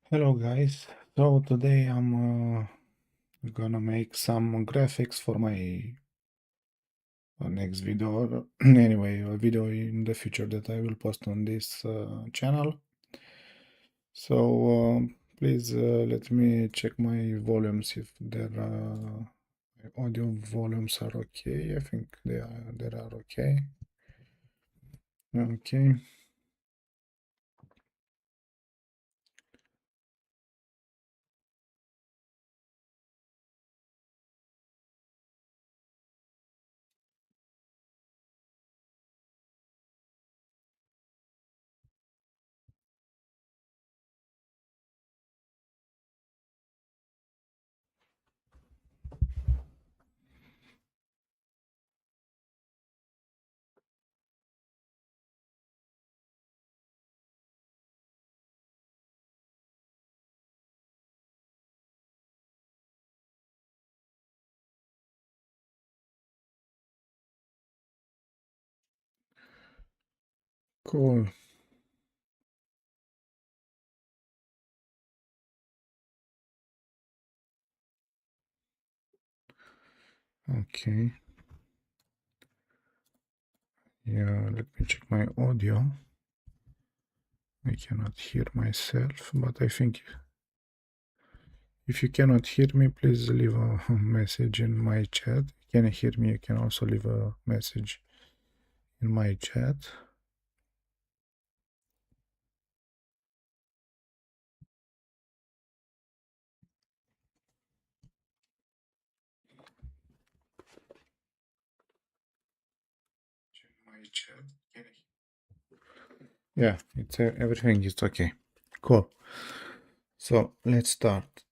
Hello guys, so today I'm gonna make some graphics for my next video. Anyway, a video in the future that I will post on this channel. So please let me check my volumes if their audio volumes are okay. I think they are okay. Okay. Cool. Okay. Yeah, let me check my audio. I cannot hear myself, but I think if you cannot hear me, please leave a message in my chat. If you can hear me, you can also leave a message in my chat. Yeah, it's everything is okay. Cool. So let's start.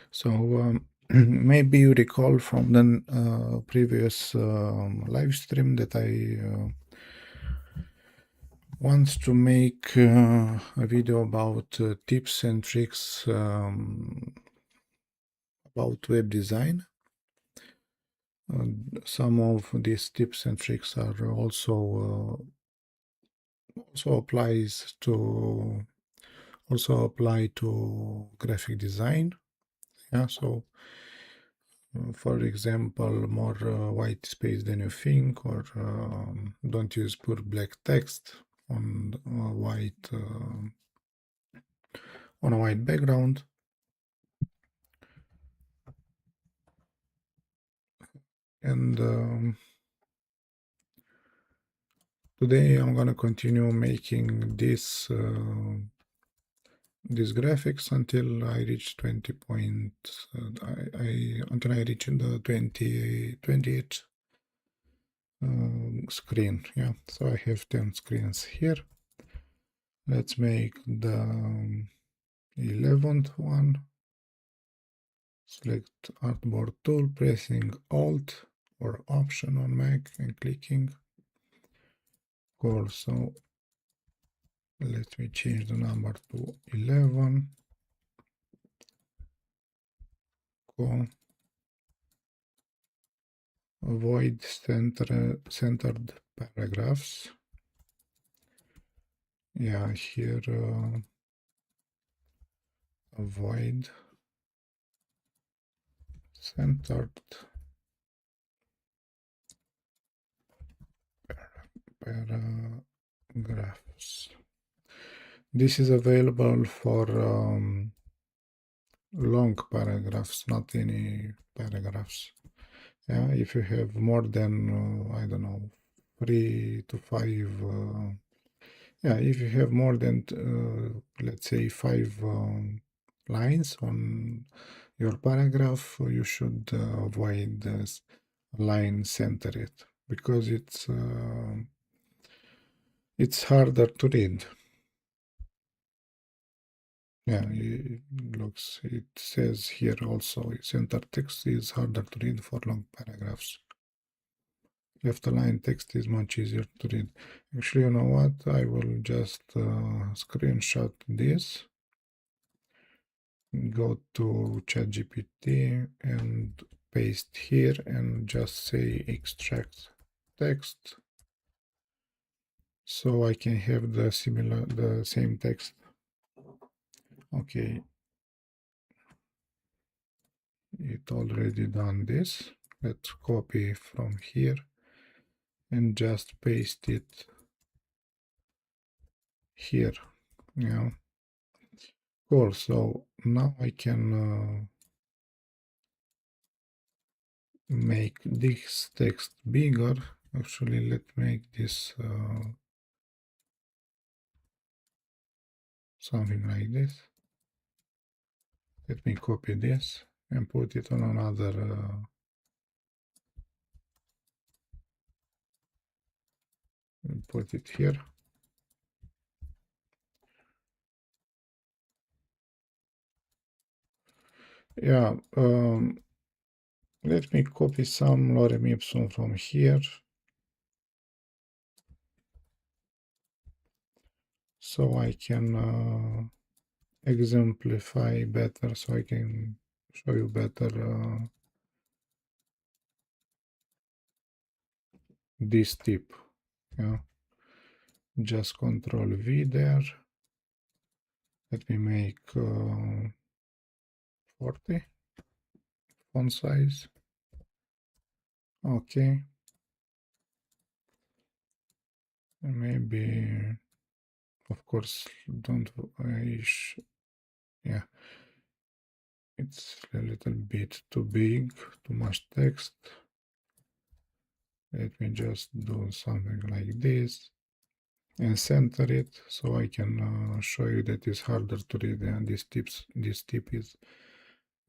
So maybe you recall from the previous live stream that I want to make a video about tips and tricks about web design. Some of these tips and tricks are also apply to graphic design. Yeah, so for example, more white space than you think, or don't use pure black text on a white background. And today I'm gonna continue making this graphics until I reach 20 point. Until I reach the 28 screen. Yeah, so I have 10 screens here. Let's make the 11th one. Select artboard tool, pressing Alt or Option on Mac and clicking. Cool. So let me change the number to 11. Cool. Avoid centered paragraphs. Yeah, here avoid centered paragraphs. This is available for long paragraphs, not any paragraphs. Yeah, if you have more than I don't know, 3 to 5 yeah, if you have more than let's say 5 lines on your paragraph, you should avoid this line center it, because it's harder to read. Yeah, it says here also center text is harder to read for long paragraphs. Left align text is much easier to read. Actually, you know what? I will just screenshot this, go to ChatGPT and paste here and just say extract text. so I can have the same text. Okay, it already done this. Let's copy from here and just paste it here. Yeah, cool. So now I can make this text bigger. Actually, let's make this something like this. Let me copy this and put it on another put it here. Yeah, let me copy some lorem ipsum from here. So I can exemplify better, so I can show you better this tip. Yeah, just Control V there. Let me make 40 font size. Okay, and maybe, of course, don't yeah, it's a little bit too big, too much text. Let me just do something like this and center it so I can show you that it's harder to read, and this tip is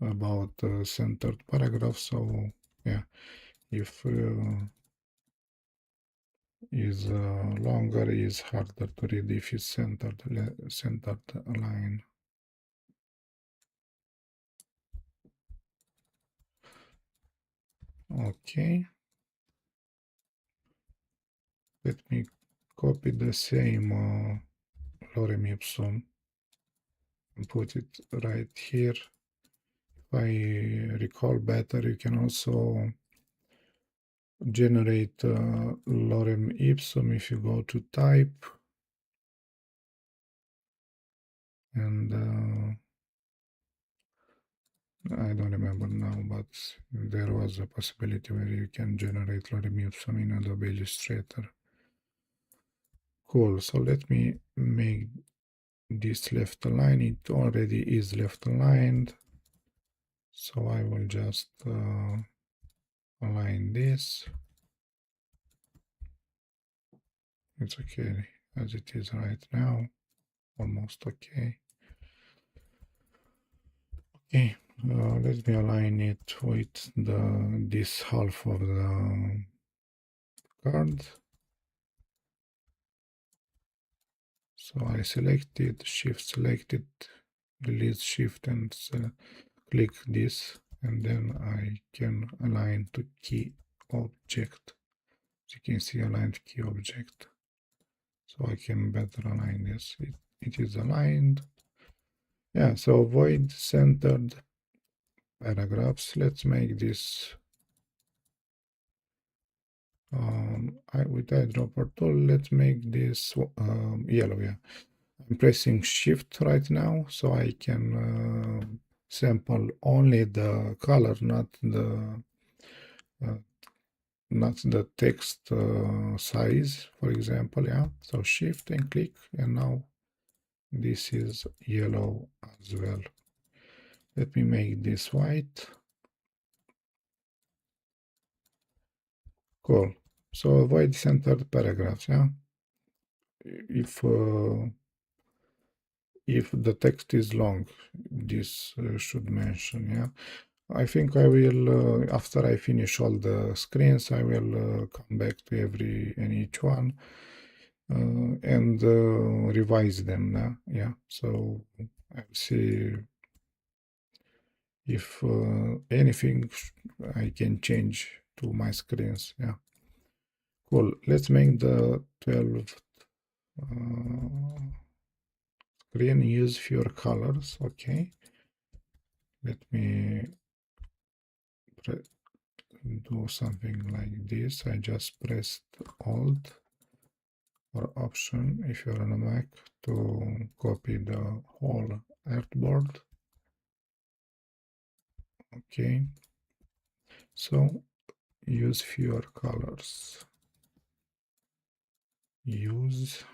about centered paragraph. So yeah, if is longer, is harder to read if it's centered line. Okay, let me copy the same lorem ipsum and put it right here. If I recall better, you can also generate lorem ipsum if you go to type and I don't remember now, but there was a possibility where you can generate lorem ipsum in Adobe Illustrator. Cool, so let me make this left aligned. It already is left aligned, so I will just align this. It's okay as it is right now, almost okay. Okay, let me align it with this half of the card. So I selected, shift selected, release shift and click this, and then I can align to key object. As you can see, aligned key object. So I can better align this. It is aligned. Yeah, so void centered paragraphs. Let's make this with eyedropper tool. Let's make this yellow. Yeah, I'm pressing shift right now, so I can sample only the color, uh, not the text size, for example. Yeah, so shift and click, and now this is yellow as well. Let me make this white. Cool. So avoid centered paragraphs. Yeah, if the text is long, this should mention. Yeah, I think I will after I finish all the screens, I will come back to every and each one and revise them now. Yeah, so I'll see if anything I can change to my screens. Yeah, cool. Let's make the 12th screen use fewer colors. Okay, let me do something like this. I just pressed Alt or option if you're on a Mac to copy the whole artboard. Okay, so use fewer colors. Use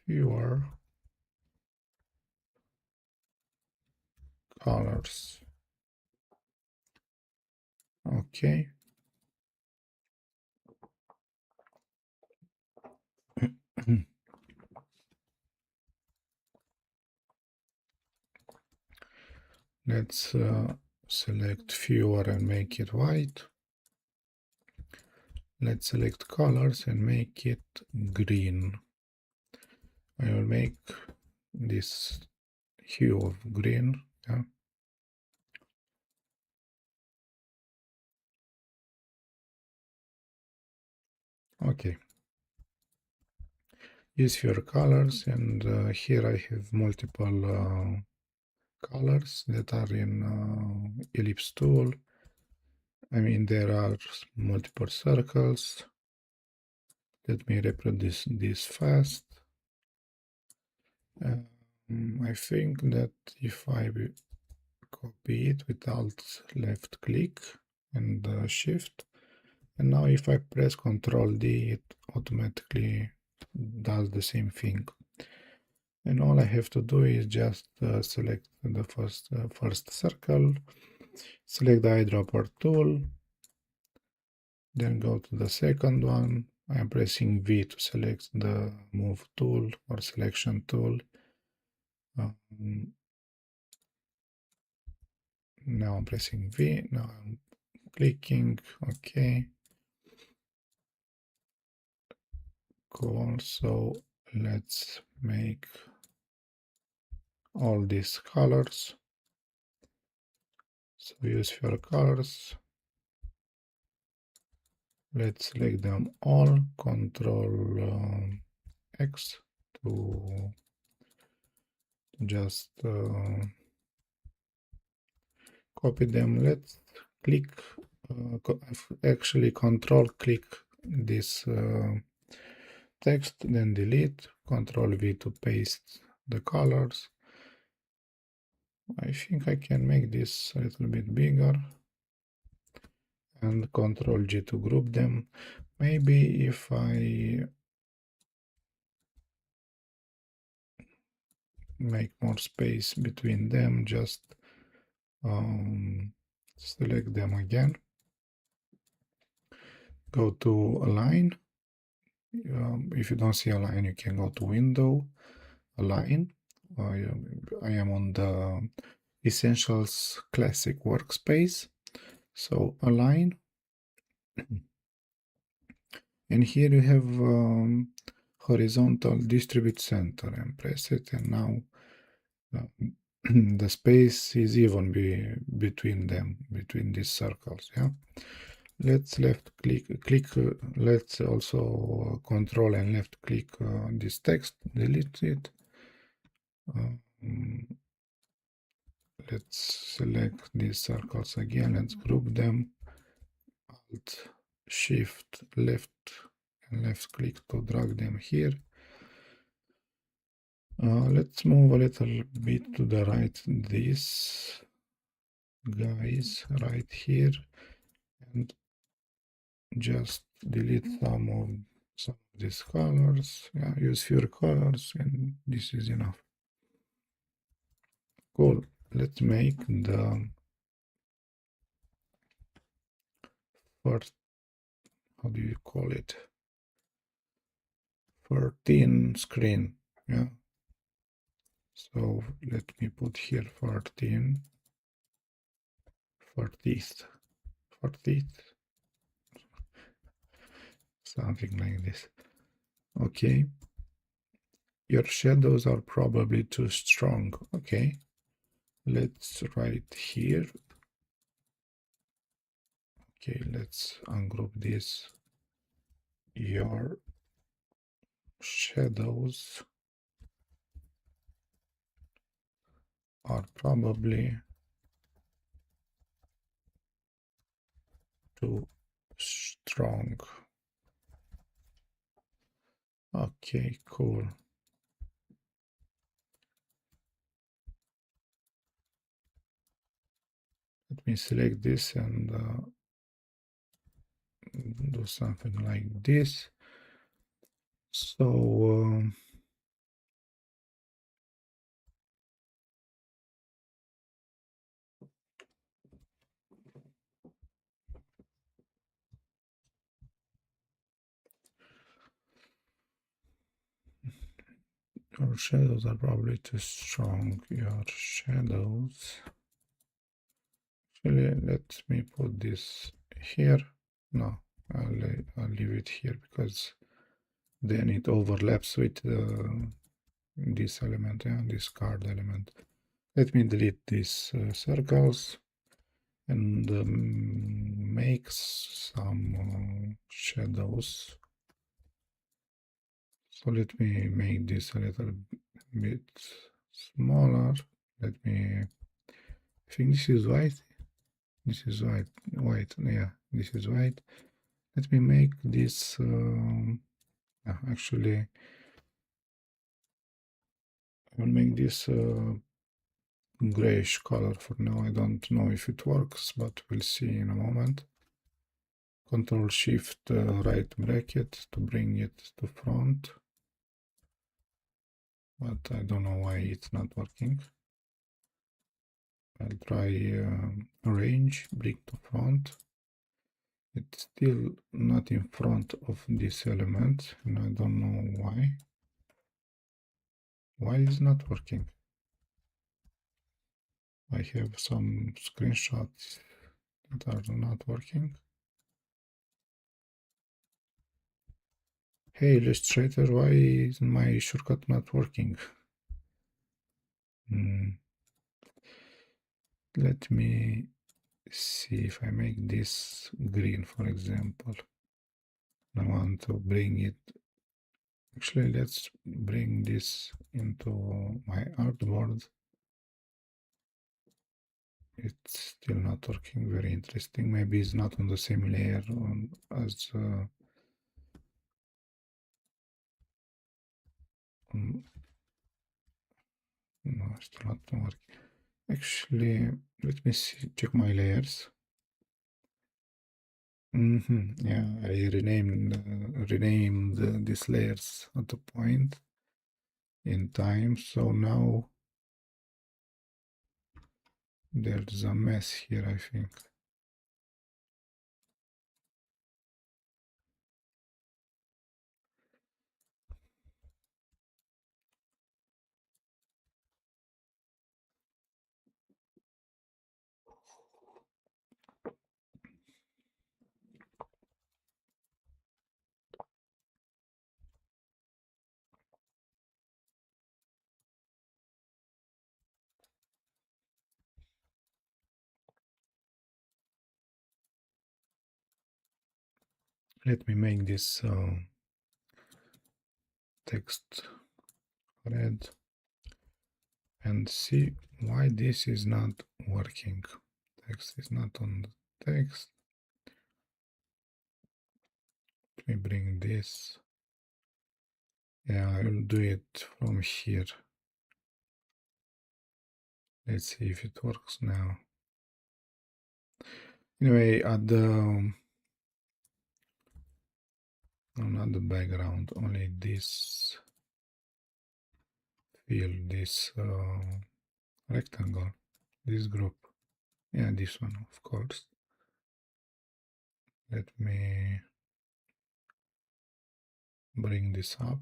fewer colors. Okay. Let's select fewer and make it white. Let's select colors and make it green. I will make this hue of green. Yeah. Okay. Use your colors, and here I have multiple colors that are in ellipse tool. I mean, there are multiple circles. Let me reproduce this fast. I think that if I copy it with Alt left click and Shift, and now if I press Ctrl D, it automatically does the same thing. And all I have to do is just select the first circle, select the eyedropper tool, then go to the second one. I am pressing V to select the move tool or selection tool. Now I'm pressing V, now I'm clicking, okay. Cool, so let's make all these colors. So use your colors. Let's select them all, Control X to just copy them. Let's click, actually Control click this text, then delete, Control V to paste the colors. I think I can make this a little bit bigger, and Control G to group them. Maybe if I make more space between them, just select them again, go to Align. If you don't see Align, you can go to Window, Align. I am on the Essentials Classic workspace, so Align. And here you have horizontal distribute center, and press it, and now the space is even between them, between these circles. Yeah, let's left click, let's also control and left click this text, delete it. Let's select these circles again, let's group them, Alt Shift left and left click to drag them here. Let's move a little bit to the right, these guys right here, and just delete some of these colors. Yeah, use fewer colors, and this is enough. Cool. Let's make the first, how do you call it? 14 screen. Yeah. So let me put here 14, 40th, 40th, something like this. Okay. Your shadows are probably too strong. Okay. Let's write here. Okay, let's ungroup this. Your shadows are probably too strong. Okay, cool. Let me select this and do something like this. So your shadows are probably too strong. Your shadows. Actually, let me put this here. No, I'll leave it here because then it overlaps with this element, yeah, this card element. Let me delete these circles and make some shadows. So let me make this a little bit smaller. Let me, I think this is white. This is white, yeah, this is white. Let me make this, actually, I will make this grayish color for now. I don't know if it works, but we'll see in a moment. Control Shift right bracket to bring it to front. But I don't know why it's not working. I'll try arrange, bring to front. It's still not in front of this element, and I don't know why. Why is not working? I have some screenshots that are not working. Hey Illustrator, why is my shortcut not working? Let me see if I make this green, for example. I want to bring it. Actually, let's bring this into my artboard. It's still not working. Very interesting. Maybe it's not on the same layer as no, still not working. Actually, let me see, check my layers. Yeah, I renamed these layers at a point in time. So now there's a mess here, I think. Let me make this text red and see why this is not working. Text is not on the text. Let me bring this. Yeah, I will do it from here. Let's see if it works now. Anyway, add the not the background, only this field, this rectangle, this group. Yeah, this one, of course. Let me bring this up.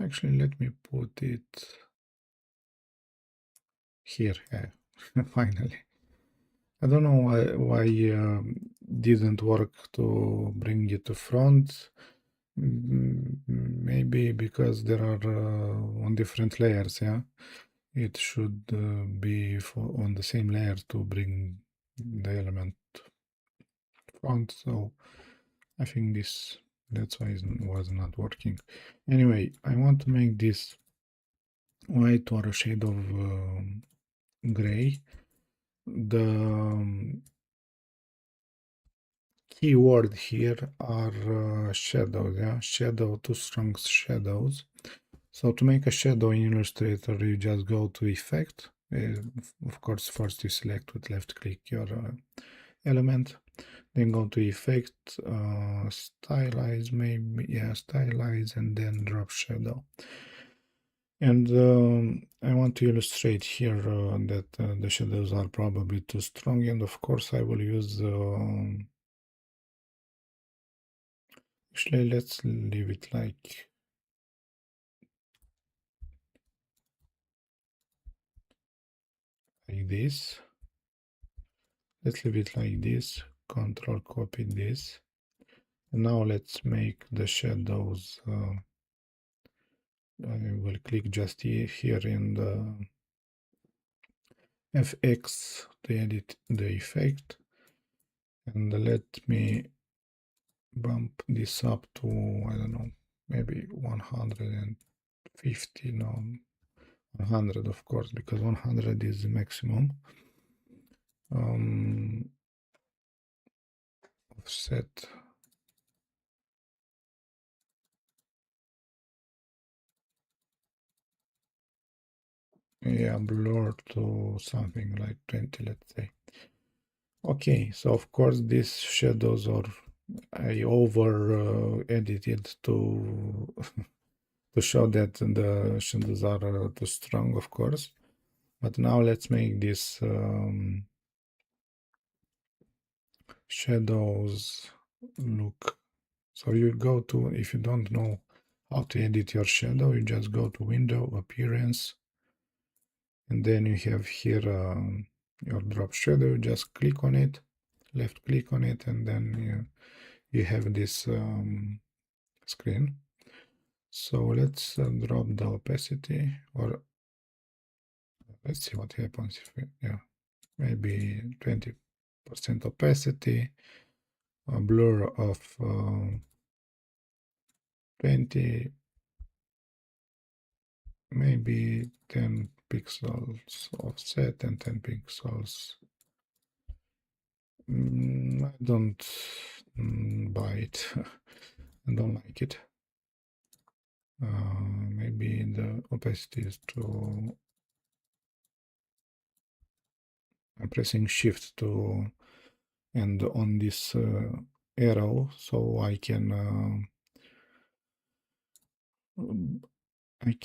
Actually, let me put it here. Yeah, finally. I don't know why didn't work to bring it to front. Maybe because there are on different layers. Yeah, it should be on the same layer to bring the element front. So I think that's why it was not working. Anyway, I want to make this white or a shade of gray. The keyword here are shadows, yeah, shadow, two strong shadows. So to make a shadow in Illustrator, you just go to Effect. Of course, first you select with left click your element, then go to Effect, Stylize, maybe, yeah, Stylize, and then Drop Shadow. And I want to illustrate here that the shadows are probably too strong, and of course I will use actually, let's leave it like this. Let's leave it like this. Control copy this. And now let's make the shadows. I will click just here in the FX to edit the effect. And let me bump this up to, I don't know, maybe 150, no, 100 of course, because 100 is the maximum. Offset. Yeah, blur to something like 20, let's say. Okay, so of course these shadows are I over edited to to show that the shadows are too strong, of course. But now let's make this shadows look. So you go to, if you don't know how to edit your shadow, you just go to Window, Appearance, and then you have here your drop shadow. Just click on it, left click on it, and then you have this screen. So let's drop the opacity, or let's see what happens if we, yeah, maybe 20% opacity, a blur of 20, maybe 10 pixels offset and 10 pixels. I don't buy it. I don't like it. Maybe the opacity is too. I'm pressing shift to and on this arrow so I can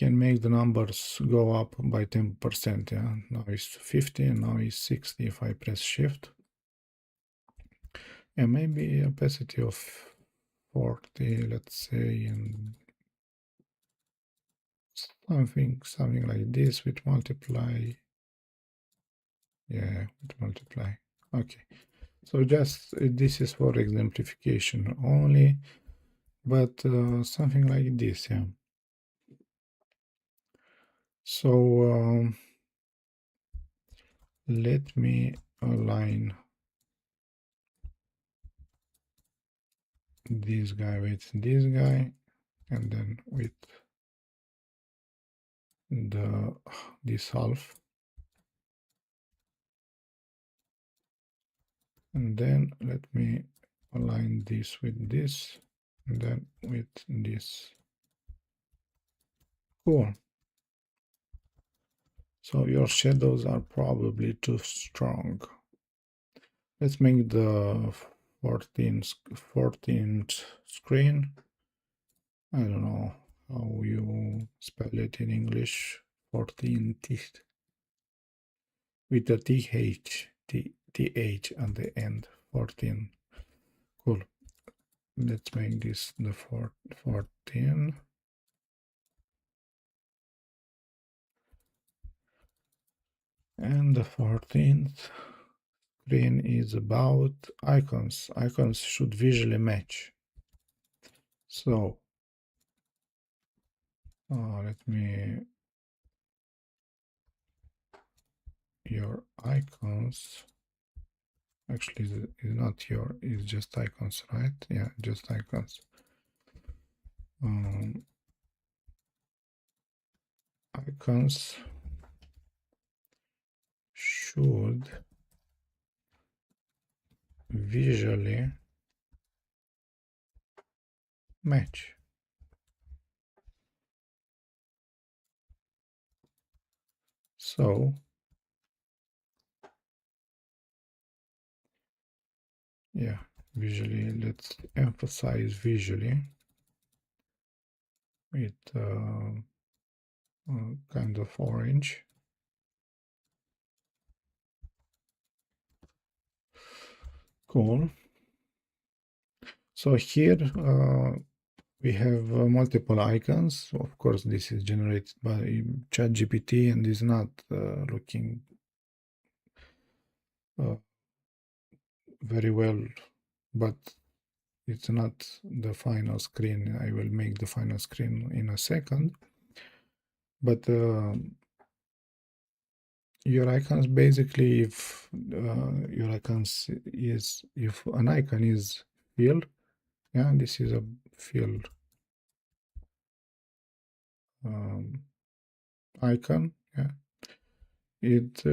make the numbers go up by 10%. Yeah, now it's 50, now it's 60 if I press shift. And maybe opacity of 40, let's say, and something like this with multiply. Yeah, with multiply. Okay. So just this is for exemplification only, but something like this, yeah. So let me align this guy with this guy, and then with this half, and then let me align this with this, and then with this. Cool. So your shadows are probably too strong. Let's make the 14th screen. I don't know how you spell it in English. 14th with the th at the end. 14. Cool. Let's make this the 14. And the 14th screen is about icons. Icons should visually match. So let me your icons. Actually, it's not your, it's just icons, right? Yeah, just icons. Icons should visually match. So yeah, visually, let's emphasize visually with kind of orange. Cool. So here we have multiple icons. Of course, this is generated by ChatGPT and is not looking uh, very well, but it's not the final screen. I will make the final screen in a second. But your icons basically, if your icons is, if an icon is field, yeah, this is a field um, icon, yeah, it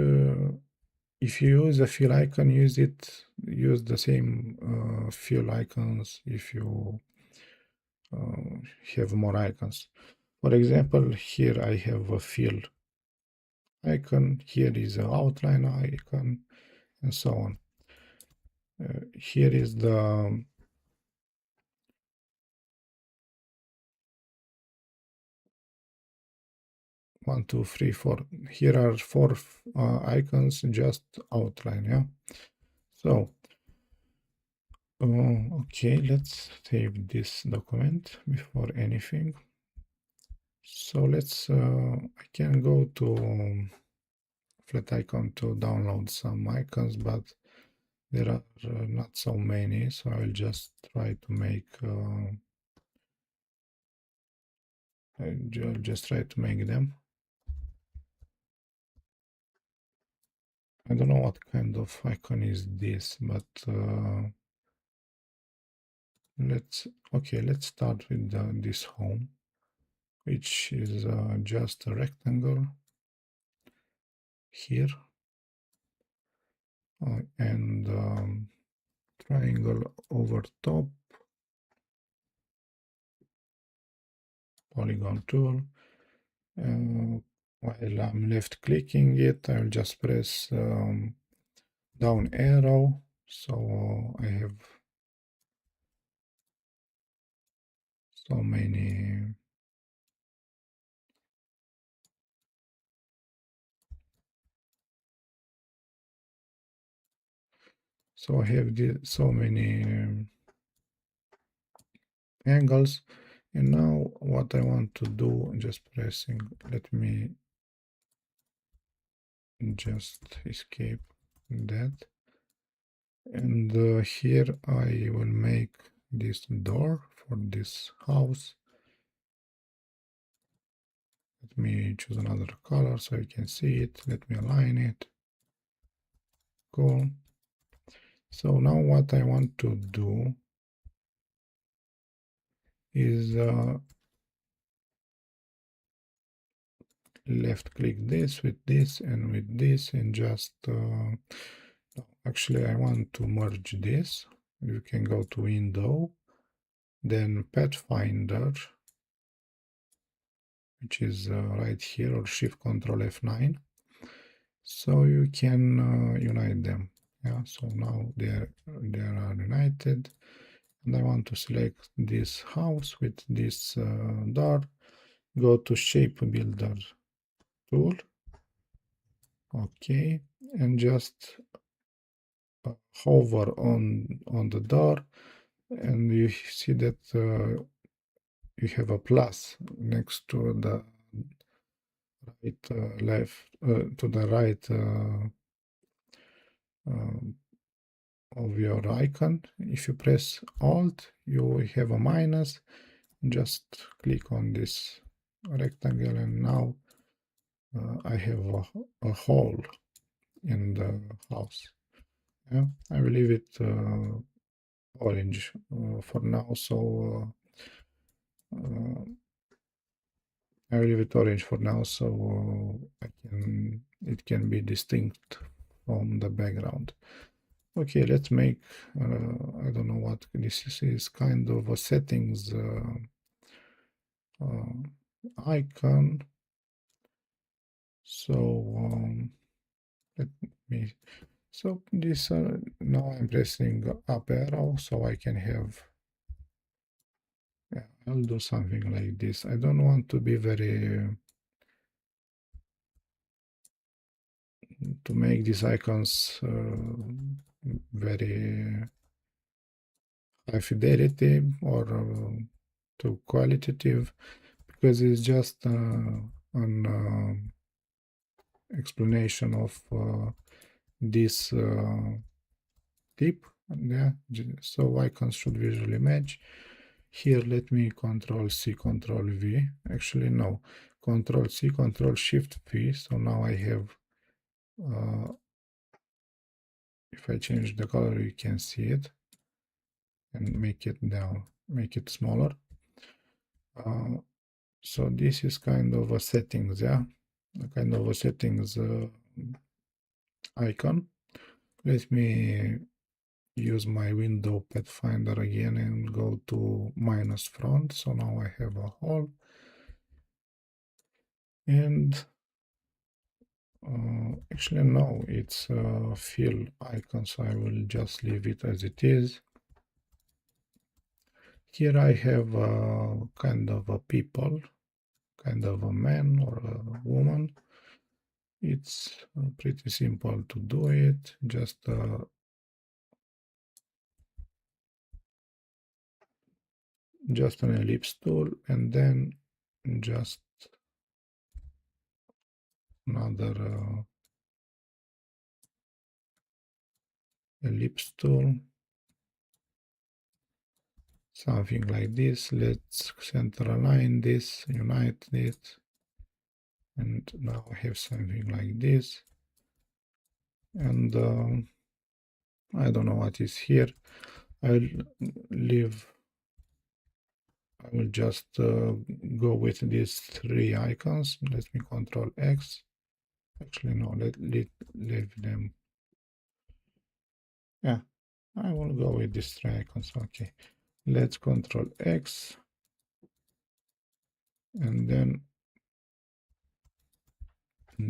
if you use a fill icon, use the same fill icons if you have more icons. For example, here I have a fill icon, here is an outline icon, and so on. Here is the 1, 2, 3, 4. Here are 4 icons, just outline, yeah. So okay, let's save this document before anything. So let's I can go to flat icon to download some icons, but there are not so many, so I'll just try to make I'll just try to make them. I don't know what kind of icon is this, but let's start with this home, which is just a rectangle here, and triangle over top, polygon tool. While I'm left clicking it, I'll just press down arrow. So I have so many. So I have so many angles. And now what I want to do, just pressing, let me just escape that. And here I will make this door for this house. Let me choose another color so you can see it. Let me align it. Cool. So now what I want to do is left click this with this and with this, and just actually I want to merge this. You can go to window, then pathfinder, which is right here, or shift control F9, so you can unite them. Yeah, so now they are united, and I want to select this house with this door. Go to shape builder tool, okay, and just hover on the door, and you see that you have a plus next to the right left to the right of your icon. If you press alt, you have a minus. Just click on this rectangle, and now I have a hole in the house. Yeah, I will leave it orange for now, so I will leave it orange for now, so it can be distinct from the background. Okay, let's make, I don't know what this is, kind of a settings icon. So let me, so this, now I'm pressing up arrow so I can have, yeah, I'll do something like this. I don't want to be very, to make these icons very high fidelity or too qualitative, because it's just an explanation of this tip. Yeah, so icons should visually match. Here, let me Control C, Control V. Actually, no, Control C, Control Shift V. So now I have, if I change the color, you can see it, and make it down, make it smaller. So this is kind of a settings, yeah, a kind of a settings icon. Let me use my window pathfinder again and go to minus front. So now I have a hole, and actually no, it's a fill icon, so I will just leave it as it is. Here I have a kind of a people, kind of a man or a woman. It's pretty simple to do it. Just an ellipse tool, and then just another ellipse tool, something like this. Let's center align this, unite it, and now I have something like this. And I don't know what is here. I'll leave, I will just go with these three icons. Let me Control X. Actually, no, leave them. Yeah, I will go with these three icons. Okay, let's Control X, and then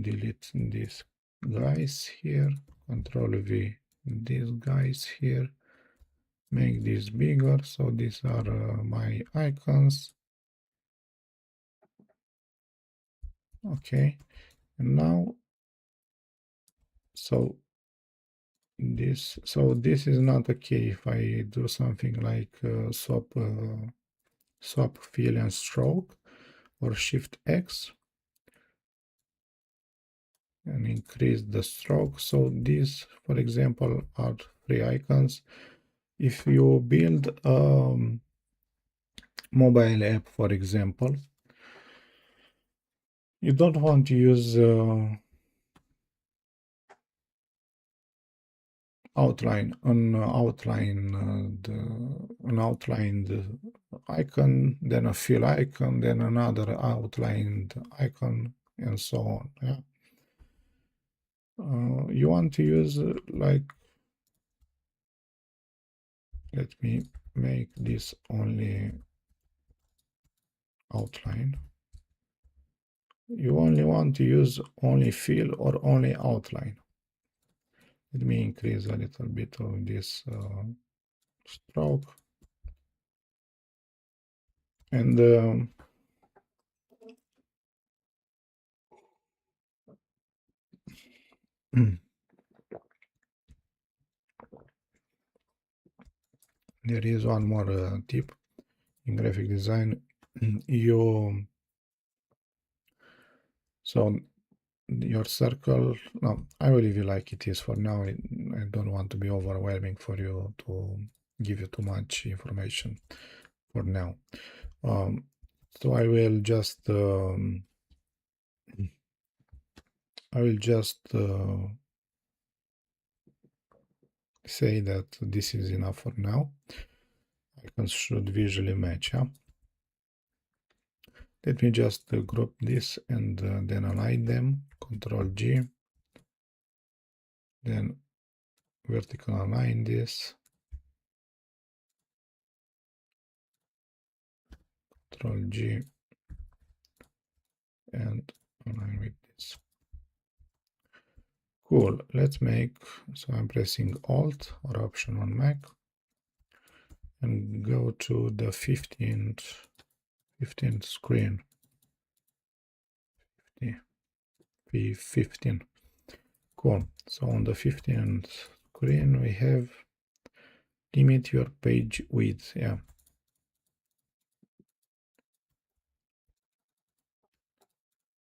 delete these guys here. Control V, these guys here. Make this bigger. So these are my icons. Okay, and now, so this is not okay if I do something like swap fill and stroke, or Shift X and increase the stroke. So these, for example, are three icons. If you build a mobile app, for example, you don't want to use outline, an outlined icon, then a fill icon, then another outlined icon, and so on. Yeah, you want to use like, let me make this only outline. You only want to use only fill or only outline. Let me increase a little bit of this stroke, and there is one more tip in graphic design. You, so your circle, no, I will leave you like it is for now. I don't want to be overwhelming for you to give you too much information for now. So I will just say that this is enough for now. Icons should visually match. Yeah? Let me just group this and then align them. Control G. Then vertical align this, Control G, and align with this. Cool. Let's make, so I'm pressing Alt or Option on Mac and go to the 15th screen. 15. Cool. So on the 15th screen we have limit your page width. Yeah.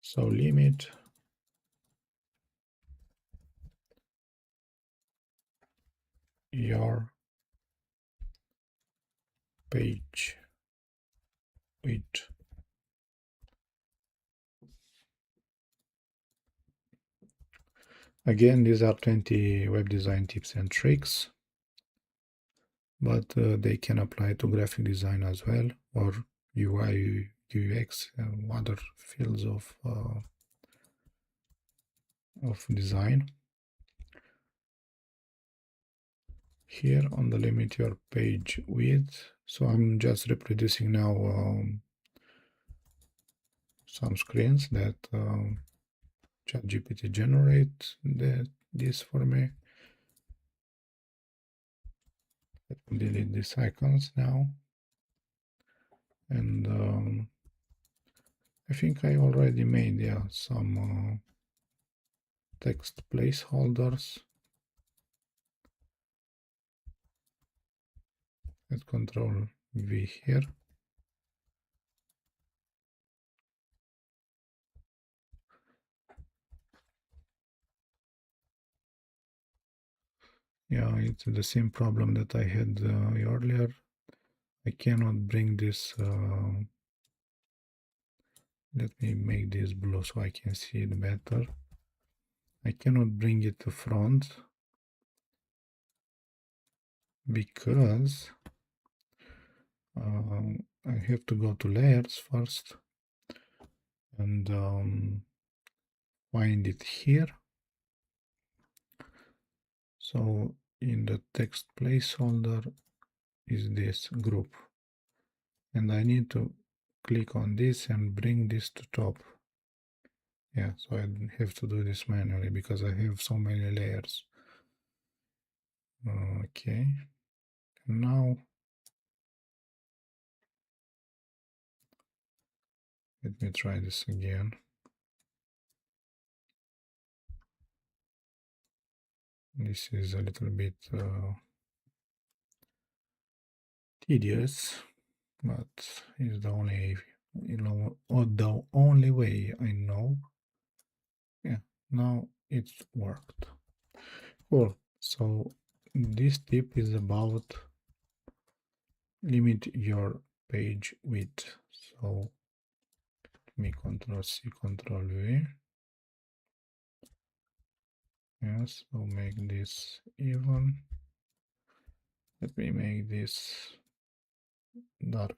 So limit your page width. Again, these are 20 web design tips and tricks, but they can apply to graphic design as well, or UI, UX, and other fields of design. Here on the limit your page width, so I'm just reproducing now some screens that ChatGPT generate this for me. Let me delete these icons now. And I think I already made some text placeholders. Let's Control V here. Yeah, it's the same problem that I had earlier. I cannot bring this. Let me make this blue so I can see it better. I cannot bring it to front because I have to go to layers first and find it here. So in the text placeholder is this group, and I need to click on this and bring this to top. Yeah, so I have to do this manually because I have so many layers. Okay, and now let me try this again. This is a little bit tedious, but it's the only, the only way I know. Yeah, now it's worked. Cool. So this tip is about limit your page width. So let me Control C, Control V. Yes, so make this even. Let me make this dark.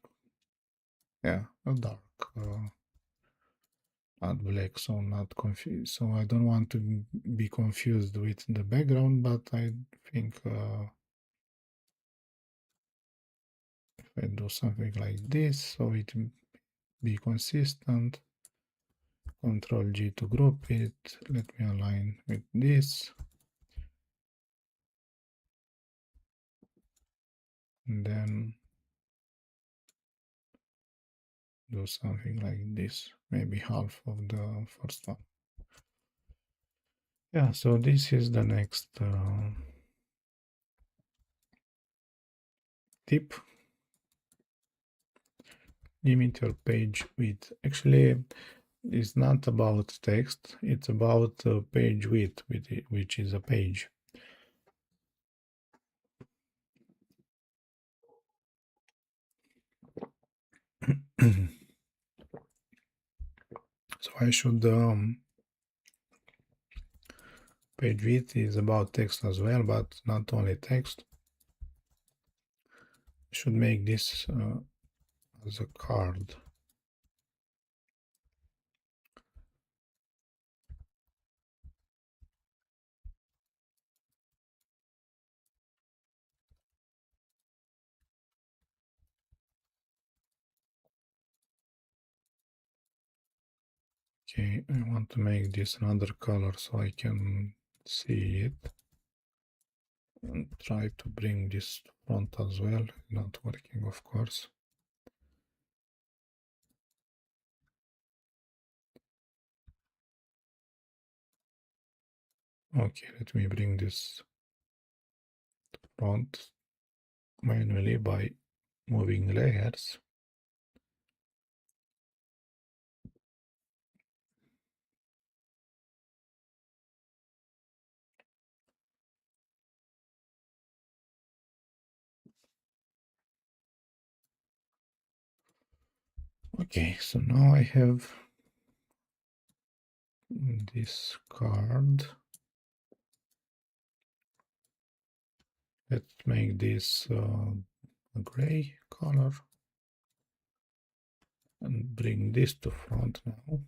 Yeah, a dark, not black, so not confused. So I don't want to be confused with the background, but I think if I do something like this, so it be consistent. Control G to group it. Let me align with this. And then do something like this, maybe half of the first one. Yeah, so this is the next tip. Limit your page width. Actually, it's not about text, it's about page width, which is a page. So I should page width is about text as well, but not only text. I should make this as a card. Okay, I want to make this another color so I can see it. And try to bring this front as well. Not working, of course. Okay, let me bring this front manually by moving layers. Okay, so now I have this card. Let's make this a gray color and bring this to front now.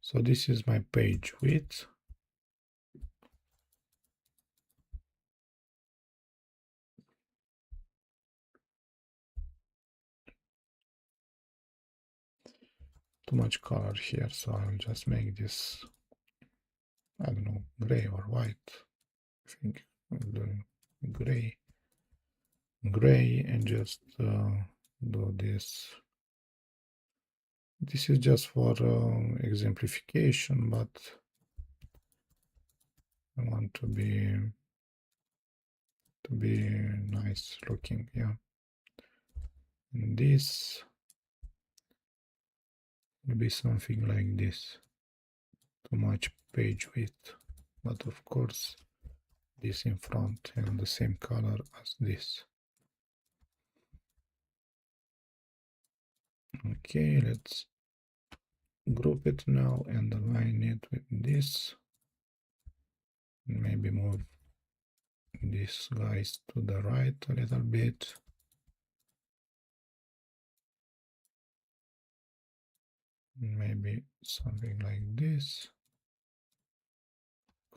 So this is my page width. Too much color here, so I'll just make this, I don't know, gray or white. I think I'll do gray and just do this. This is just for exemplification, but I want to be nice looking, yeah. And this will be something like this. Too much page width, but of course this in front and the same color as this. Okay, let's group it now and align it with this. Maybe move these guys to the right a little bit. Maybe something like this.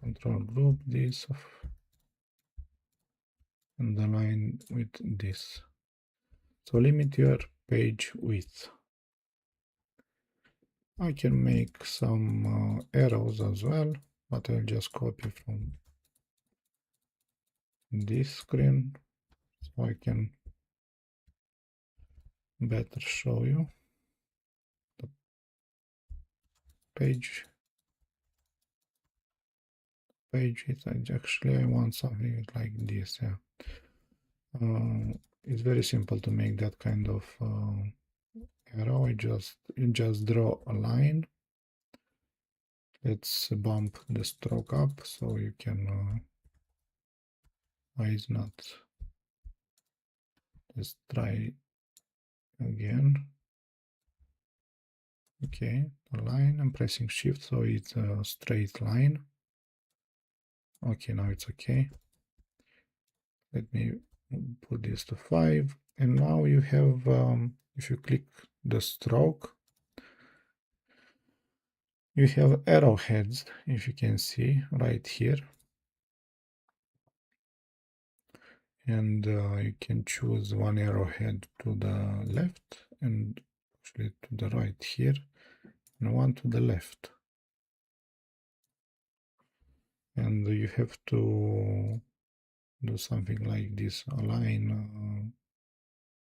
Control group this and align with this. So limit your page width. I can make some arrows as well, but I'll just copy from this screen so I can better show you the page width. Actually I want something like this, yeah. It's very simple to make that kind of arrow. You just draw a line. Let's bump the stroke up so you can why is not. Let's try again. Okay, a line. I'm pressing shift so it's a straight line. Okay, now it's okay. Let me put this to 5. And now you have, if you click the stroke, you have arrowheads, if you can see right here. And you can choose one arrowhead to the left and actually to the right here, and one to the left. And you have to do something like this, align,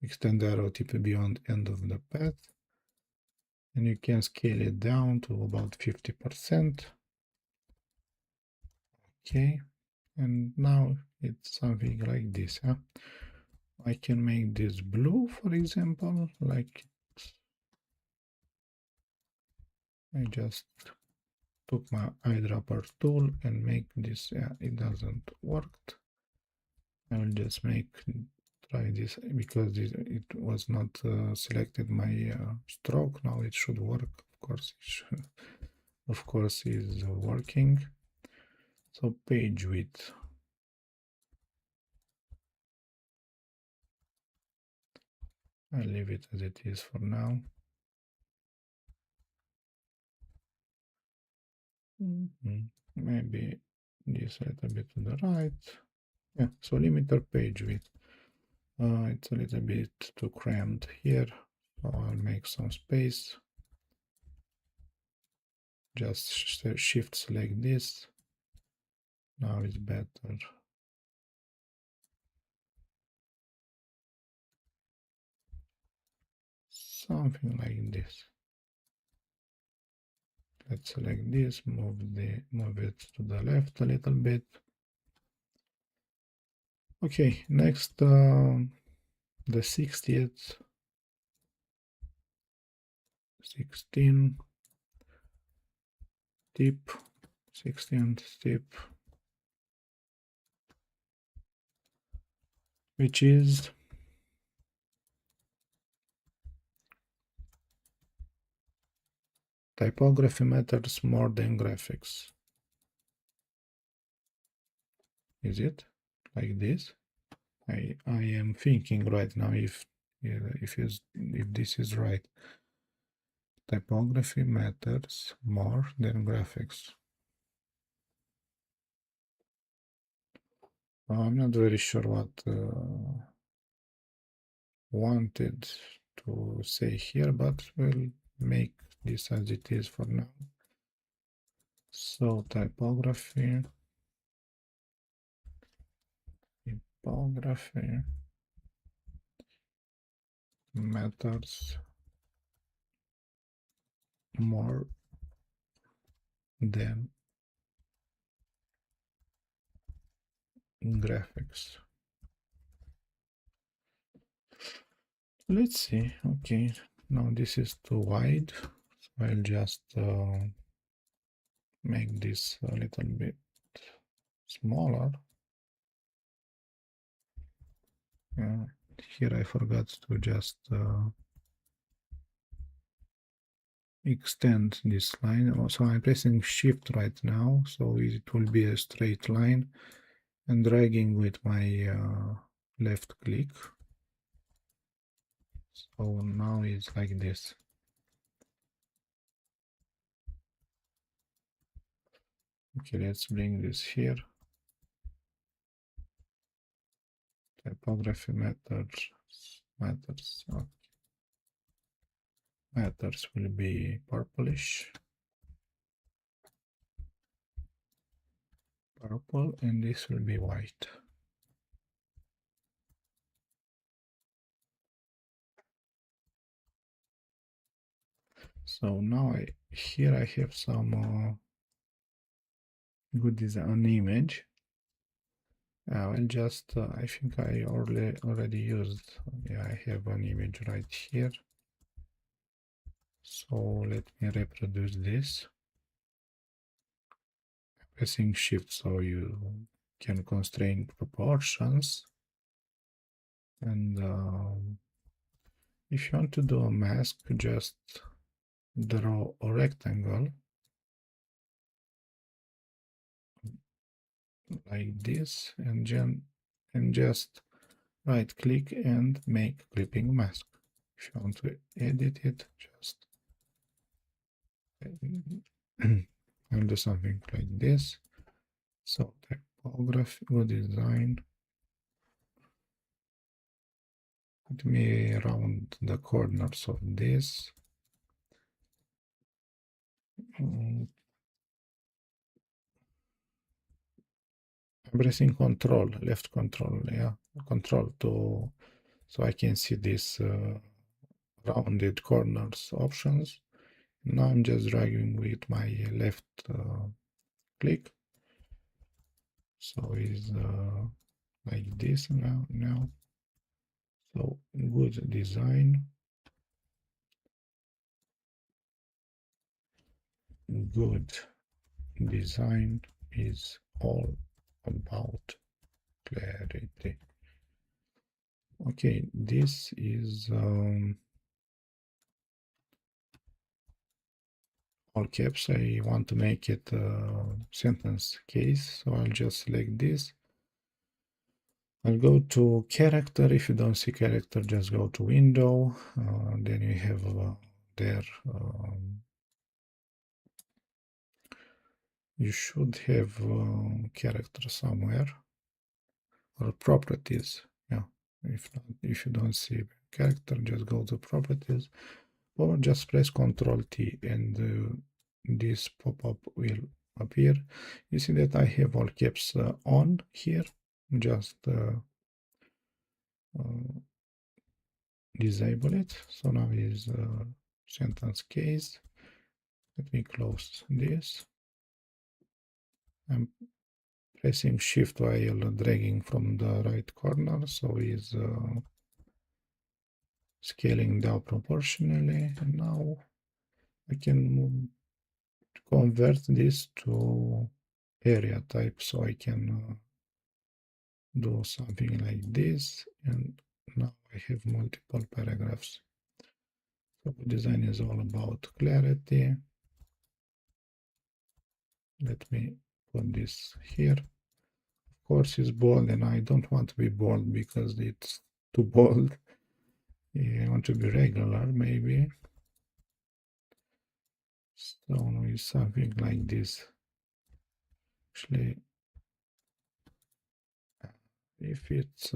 extend the arrow tip beyond end of the path, and you can scale it down to about 50%. Okay, and now it's something like this. Huh? I can make this blue, for example, like I just took my eyedropper tool and make this. Yeah, it doesn't work. I will just try this because it was not selected my stroke. Now it should work. Of course, is working. So page width. I'll leave it as it is for now. Maybe this a little bit to the right. Yeah, so limiter page width. It's a little bit too cramped here, So I'll make some space. Just shift select this. Now it's better. Something like this. Let's select this, move it to the left a little bit. Okay, next the 60th, 16 tip, 16th tip, which is typography matters more than graphics. Is it like this? I am thinking right now if this is right. Typography matters more than graphics. I'm not very sure what wanted to say here, but we'll make this as it is for now. So typography matters more than graphics. Let's see. Okay, now this is too wide, so I'll just make this a little bit smaller. Here I forgot to just extend this line. Also, I'm pressing shift right now, so it will be a straight line, and dragging with my left click. So now it's like this. Okay, let's bring this here. Typography matters. Okay. Matters will be purplish. Purple, and this will be white. So now here I have some good design image. I'll just, I think I already used, yeah, I have an image right here. So let me reproduce this. Pressing shift so you can constrain proportions. And if you want to do a mask, just draw a rectangle like this, and just right click and make clipping mask. If you want to edit it, just I'll do something like this. So typography, good design. Let me round the corners of this. I'm pressing control, left control, yeah, control to, so I can see this rounded corners options. Now I'm just dragging with my left click. So it's like this now. So good design. Good design is all about clarity. Okay, this is all caps. I want to make it sentence case, so I'll just select this. I'll go to character. If you don't see character, just go to window. Then you have there. You should have character somewhere or properties. Yeah. If not, if you don't see character, just go to properties, or just press Ctrl T and this pop-up will appear. You see that I have all caps on here. Just disable it. So now is sentence case. Let me close this. I'm pressing shift while dragging from the right corner, so is scaling down proportionally. And now I can convert this to area type, so I can do something like this, and now I have multiple paragraphs. So design is all about clarity. Let me put this here. Of course it's bold, and I don't want to be bold because it's too bold. Yeah, I want to be regular, maybe. So it's something like this. Actually, if it's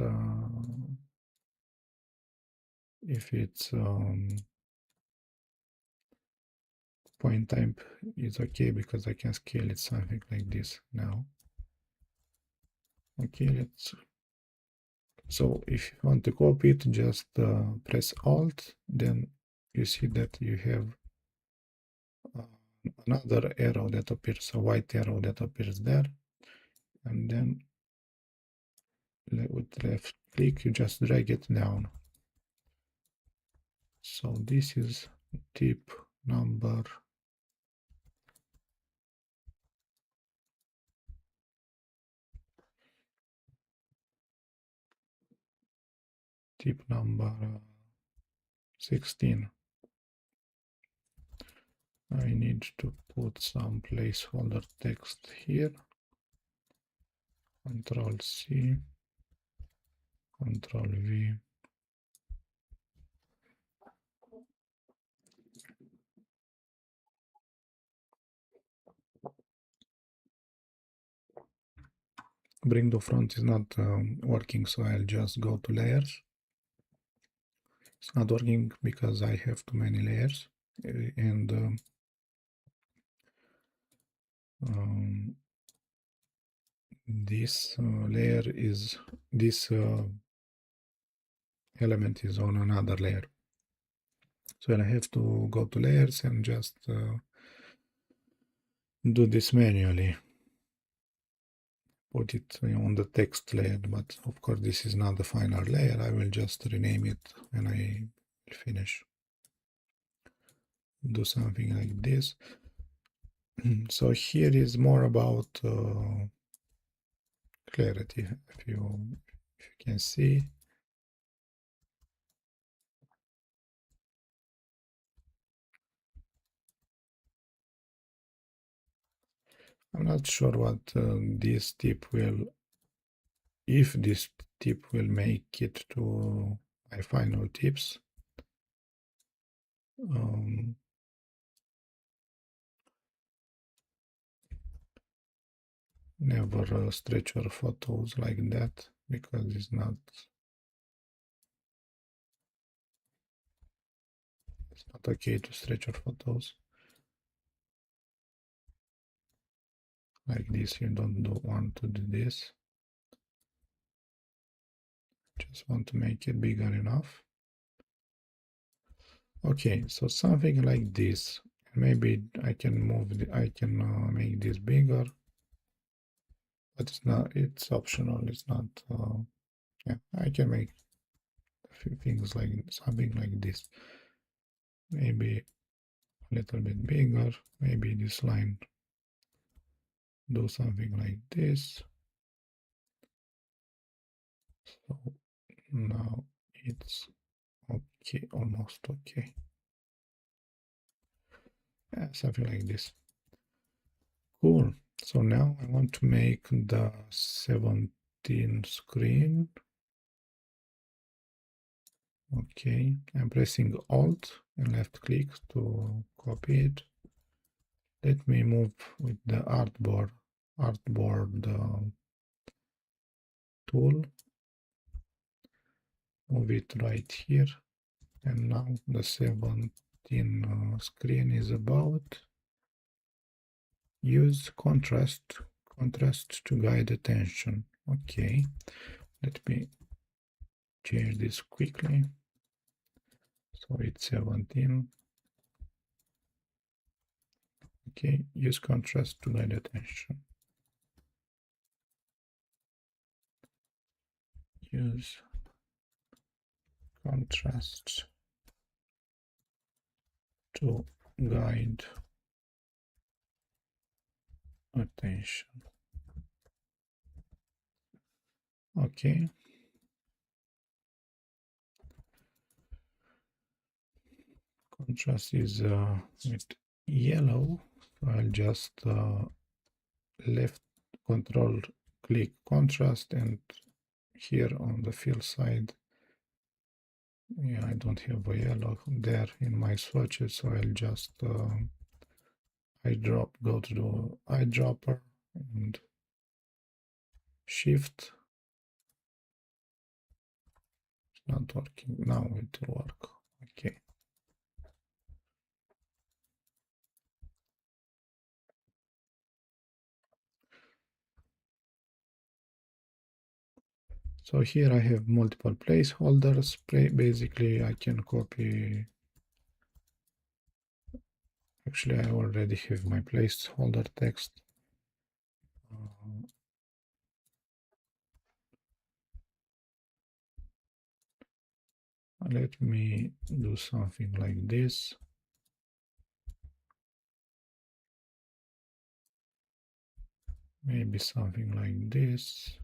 point type is okay, because I can scale it something like this now. Okay, let's. So if you want to copy it, just press Alt, then you see that you have another arrow that appears, a white arrow that appears there, and then with left click you just drag it down. So this is tip number tip number 16. I need to put some placeholder text here. Control C, Control V. Bring to front is not working, so I'll just go to layers. It's not working because I have too many layers, and this layer is this element is on another layer, so I have to go to layers and just do this manually, put it on the text layer. But of course this is not the final layer. I will just rename it when I finish. Do something like this. So here is more about clarity. If you can see, I'm not sure what this tip will, if this tip will make it to my final tips. Never stretch your photos like that, because it's not okay to stretch your photos like this. You don't want to do this. Just want to make it bigger enough. Okay, so something like this. Maybe I can move I can make this bigger, but it's not, it's optional. It's not yeah, I can make a few things like something like this, maybe a little bit bigger. Maybe this line, do something like this. So now it's okay, almost okay. Yeah, something like this. Cool. So now I want to make the 17 screen. Okay, I'm pressing Alt and left click to copy it. Let me move with the artboard tool. move it right here. And now the 17 screen is about use contrast to guide attention. Okay, let me change this quickly. So it's 17. Okay, use contrast to guide attention. Use contrast to guide attention. Okay. Contrast is with yellow. So I'll just left control click contrast, and here on the fill side, yeah, I don't have a yellow there in my swatches, so I'll just go to the eyedropper and shift. It's not working. Now it will work. Okay. So here I have multiple placeholders. Basically, I can copy. Actually, I already have my placeholder text. Let me do something like this. Maybe something like this.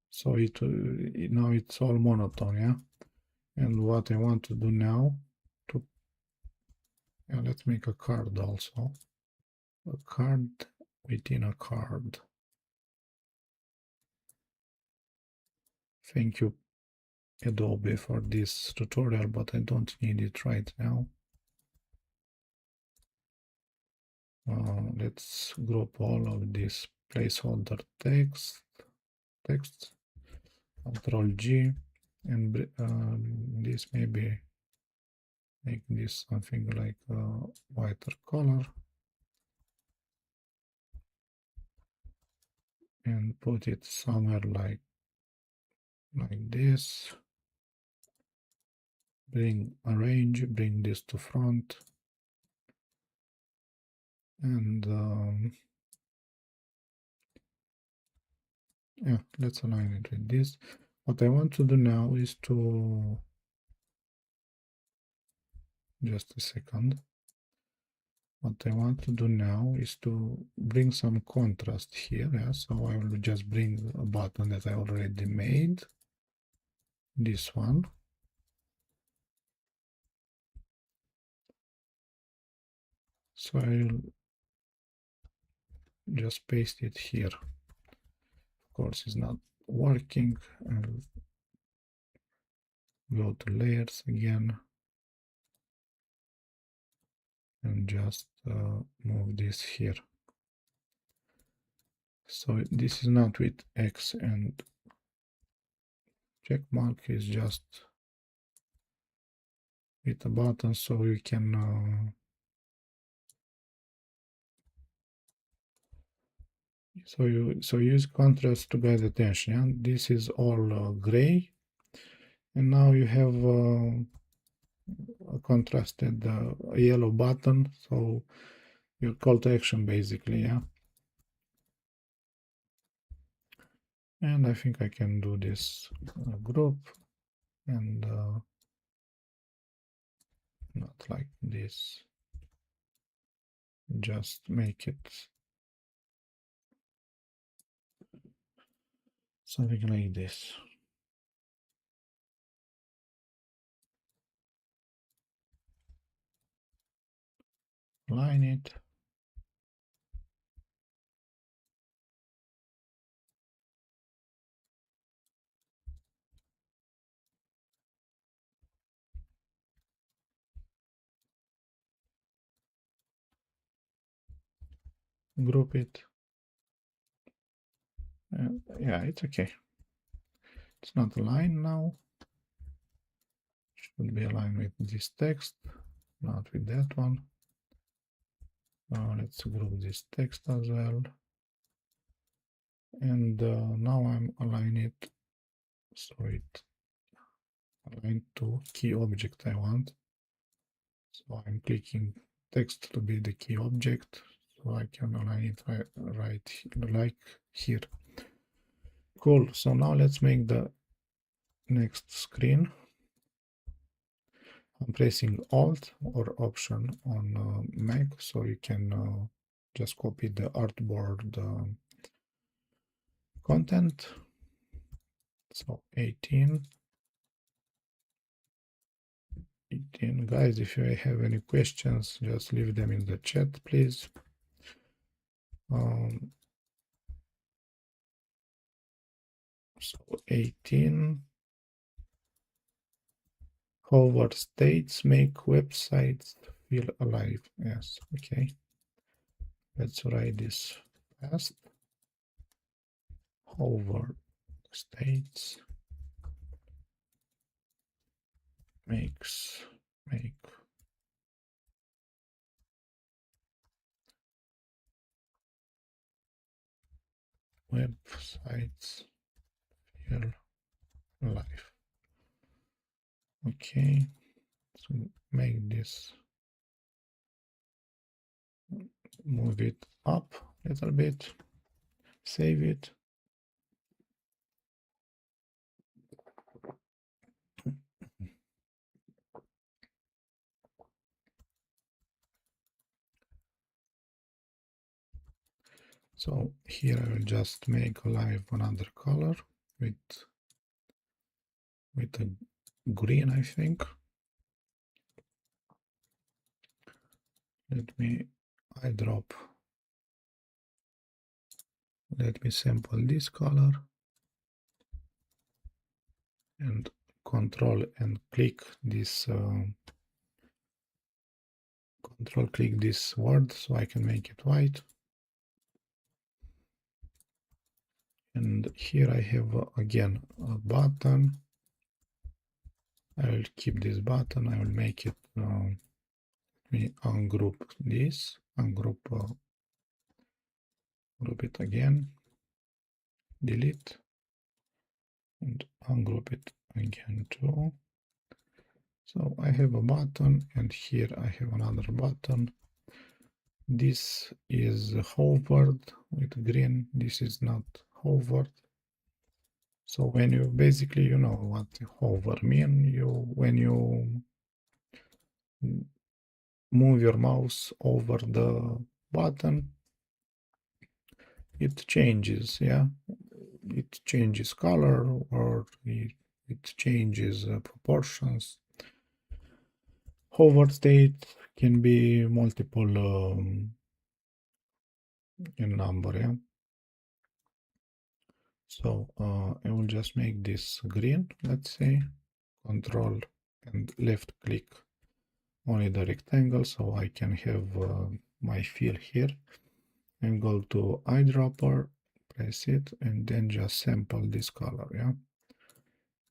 So now it's all monotone, yeah? And what I want to do now, let's make a card also. A card within a card. Thank you, Adobe, for this tutorial, but I don't need it right now. Let's group all of this placeholder text, Control G, and this maybe make this something like a whiter color, and put it somewhere like this. Bring this to front, and yeah, let's align it with this. What I want to do now is to just a second. What I want to do now is to bring some contrast here. Yeah, so I will just bring a button that I already made, this one. So I'll just paste it here. Of course, it's not working. I'll go to layers again and just move this here. So this is not with X and check mark, is just with a button, so you can so use contrast to guide attention. Yeah? This is all gray, and now you have a contrasted yellow button, so your call to action basically, yeah. And I think I can do this group and not like this, just make it something like this. Line it. Group it. Yeah, it's okay. It's not aligned now. Should be aligned with this text, not with that one. Now let's group this text as well. And now I'm aligning it so it aligned to key object I want. So I'm clicking text to be the key object, so I can align it right like here. Cool. So now let's make the next screen. I'm pressing Alt or Option on Mac, so you can just copy the artboard content. So 18. Guys, if you have any questions, just leave them in the chat, please. So 18. Hover states make websites feel alive. Yes, okay. Let's write this fast. Hover states make websites feel alive. Okay, so make this, move it up a little bit, save it. So here I will just make alive another color with a green, I think. Let me eyedrop. Let me sample this color and control and click this control click this word so I can make it white. And here I have again a button. I will keep this button. I will make it me ungroup this, ungroup group it again, delete, and ungroup it again too. So I have a button, and here I have another button. This is hovered with green. This is not hovered. So when you basically, you know what hover mean. When you move your mouse over the button, it changes, yeah. It changes color, or it changes proportions. Hover state can be multiple in number, yeah. So I will just make this green, let's say, control and left click only the rectangle so I can have my fill here, and go to eyedropper, press it, and then just sample this color, yeah.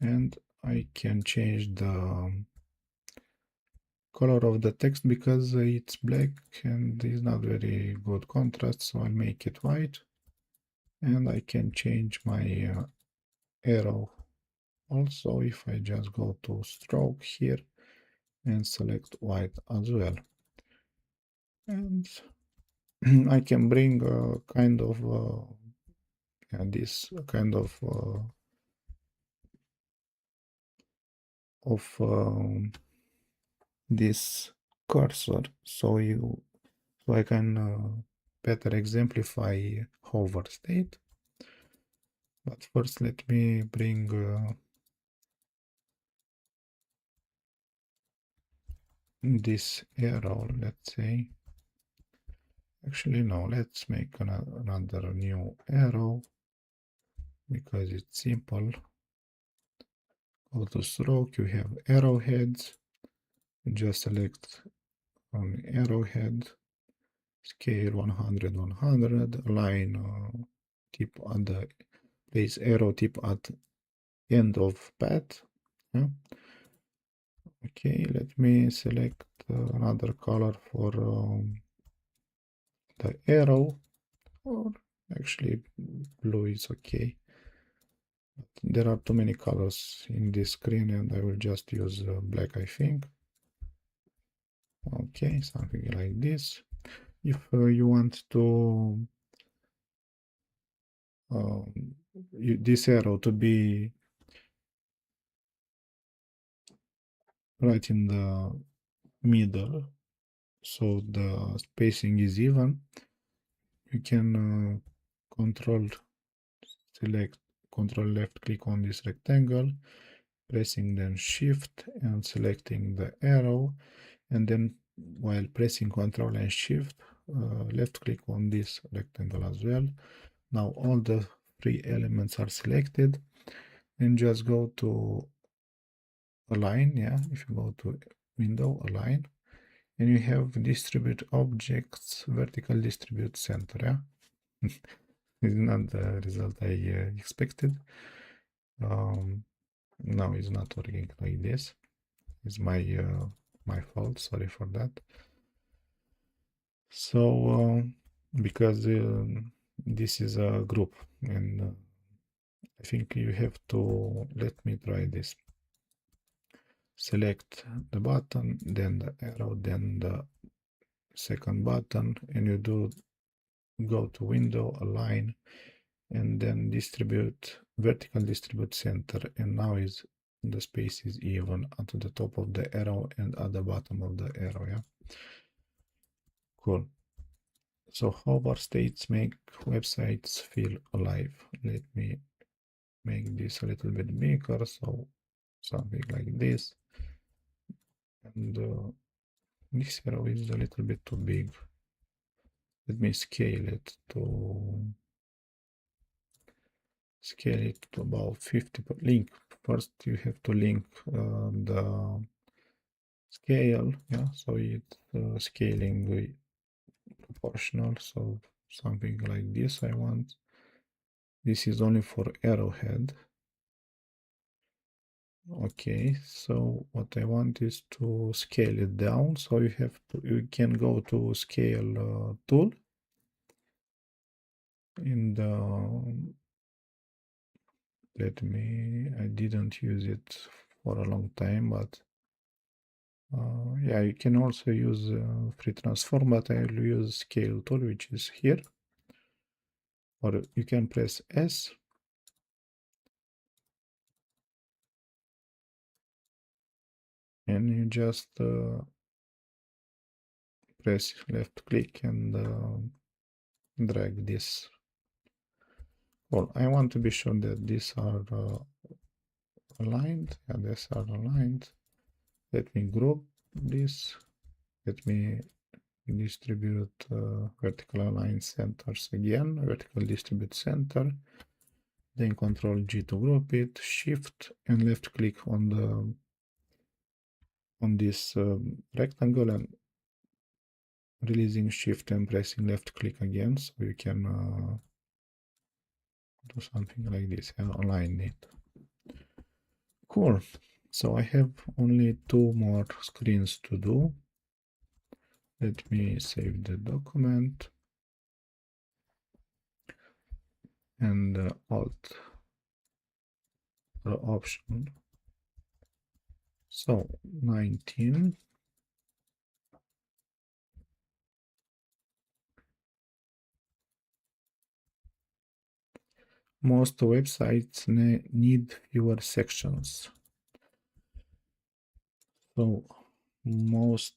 And I can change the color of the text because it's black and is not very good contrast, so I'll make it white. And I can change my arrow also if I just go to stroke here and select white as well. And I can bring kind of this kind of this cursor so I can better exemplify hover state. But first let me bring this arrow, let's say. Actually no, let's make another new arrow because it's simple. Go to stroke, you have arrowheads. Just select on arrowhead, scale 100, 100, align tip at the place arrow tip at end of path. Yeah. Okay, let me select another color for the arrow, or actually blue is okay. But there are too many colors in this screen and I will just use black, I think. Okay, something like this. If you want to this arrow to be right in the middle, so the spacing is even, you can control select control left click on this rectangle, pressing then shift and selecting the arrow, and then while pressing control and shift, left click on this rectangle as well. Now all the three elements are selected, and just go to align. Yeah, if you go to window, align, and you have distribute objects, vertical distribute center. Yeah. It's not the result I expected. No, it's not working like this. It's my fault. Sorry for that. So because this is a group, and I think you have to let me try this. Select the button, then the arrow, then the second button, and you do go to window, align, and then distribute, vertical distribute center, and now is the space is even at the top of the arrow and at the bottom of the arrow. Yeah, cool. So hover states make websites feel alive. Let me make this a little bit bigger, so something like this. And this arrow is a little bit too big. Let me scale it to about 50 per link. First you have to link the scale, yeah, so it's scaling proportional, so something like this I want. This is only for arrowhead. Okay, so what I want is to scale it down, so you can go to scale tool in the I didn't use it for a long time, but yeah, you can also use free transform, but I will use scale tool, which is here, or you can press S and you just press left click and drag this. Well, I want to be sure that these are aligned. Yeah, these are aligned. Let me group this. Let me distribute vertical align centers again, vertical distribute center. Then Control G to group it, Shift and left click on the on this rectangle and releasing Shift and pressing left click again, so you can do something like this and align it. Cool. So I have only two more screens to do. Let me save the document and Alt Option. So 19. Most websites need fewer sections. So most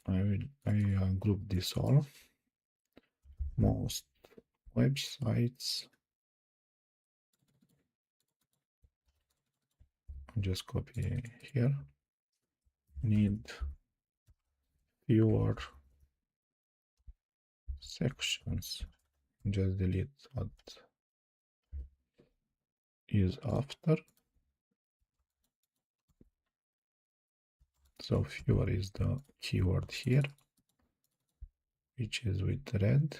I group this all. Most websites, just copy here, need fewer sections. Just delete what is after. So fewer is the keyword here, which is with red.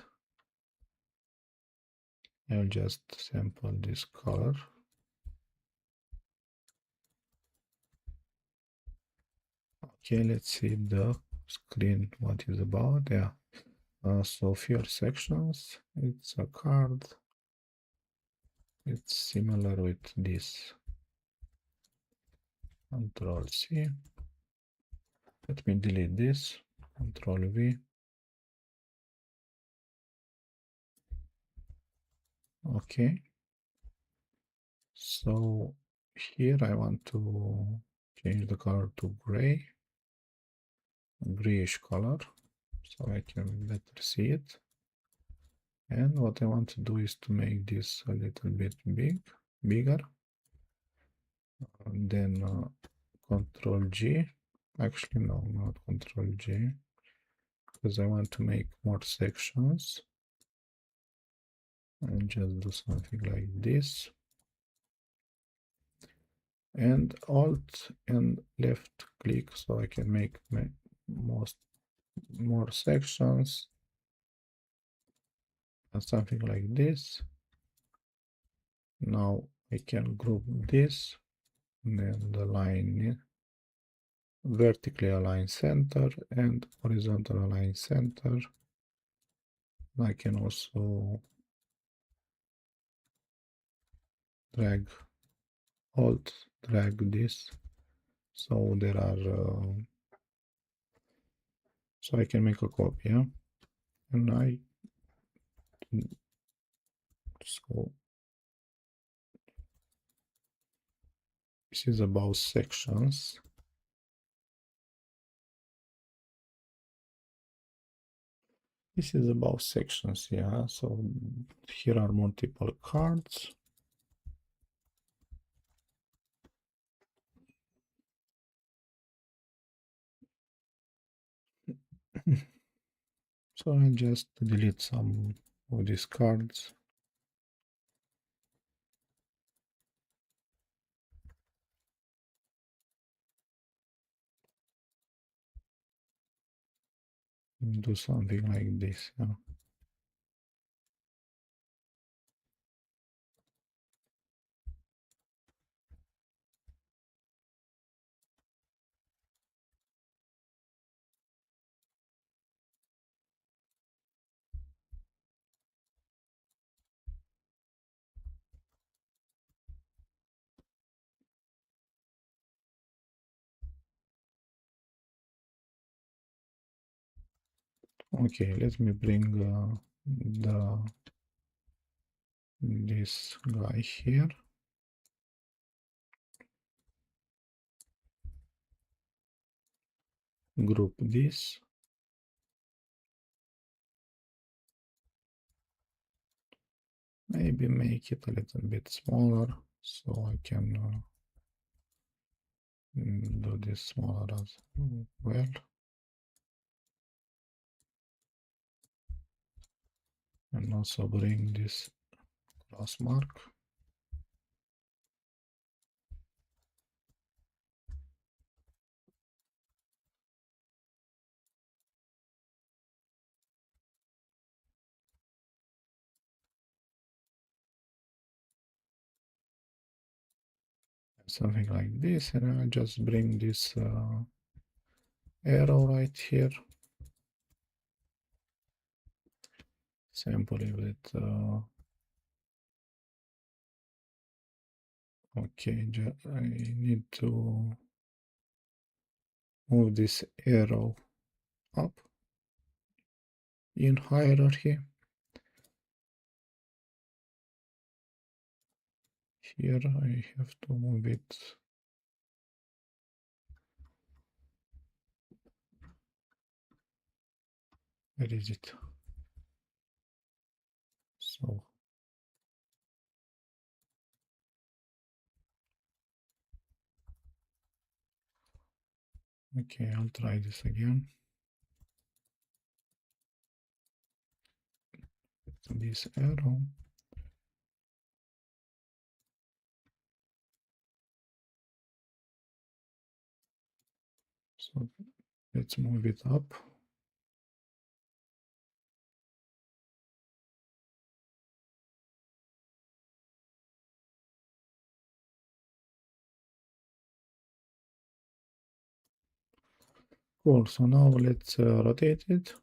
I'll just sample this color Okay, let's see the screen, what is about. Yeah. So fewer sections, it's a card. It's similar with this. Control C. Let me delete this. Control V. Okay. So here I want to change the color to gray, a grayish color, so I can better see it. And what I want to do is to make this a little bit bigger. And then Control G. Actually, no, not Control G, because I want to make more sections. And just do something like this. And Alt and left click so I can make more sections. And something like this. Now I can group this, and then the line vertically align center and horizontal align center. I can also drag, alt, drag this, so there are, so I can make a copy, yeah? And so this is about sections. This is about sections, yeah. So here are multiple cards. So I just delete some of these cards. And do something like this, yeah. Okay, let me bring this guy here. Group this. Maybe make it a little bit smaller so I can do this smaller as well. And also bring this cross mark. Something like this, and I just bring this arrow right here. Simply with okay, I need to move this arrow up in hierarchy. Here I have to move it where is it? So okay, I'll try this again. This arrow. So let's move it up. Cool, so now let's rotate it.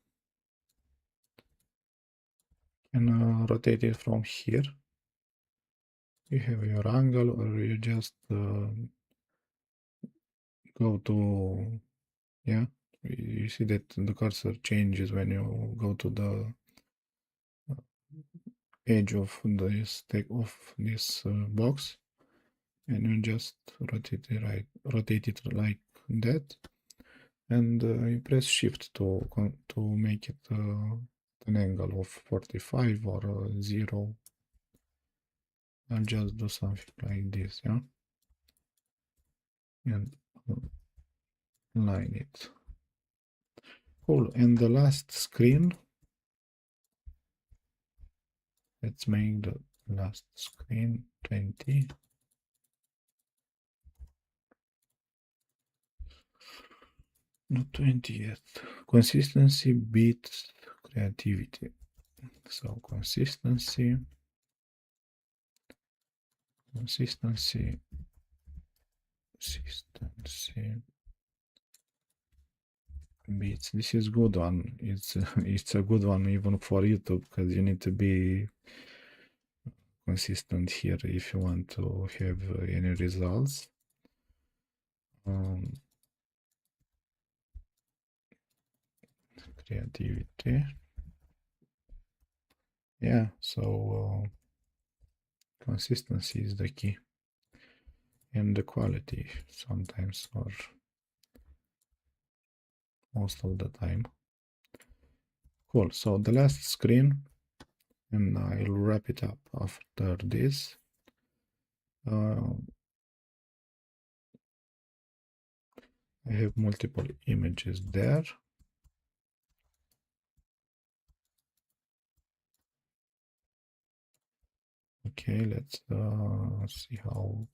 And rotate it from here. You have your angle, or you just go to, yeah, you see that the cursor changes when you go to the edge of this box, and you just rotate it like that, and you press shift to make it an angle of 45 or 0. I'll just do something like this, yeah, and line it. Cool. And the last screen, let's make the last screen 20. Not 20 yet. Consistency beats creativity. So consistency consistency beats. This is good one. It's a good one even for YouTube, because you need to be consistent here if you want to have any results. Creativity. Yeah, so consistency is the key, and the quality sometimes, or most of the time. Cool, so the last screen, and I'll wrap it up after this. I have multiple images there. Okay, let's see how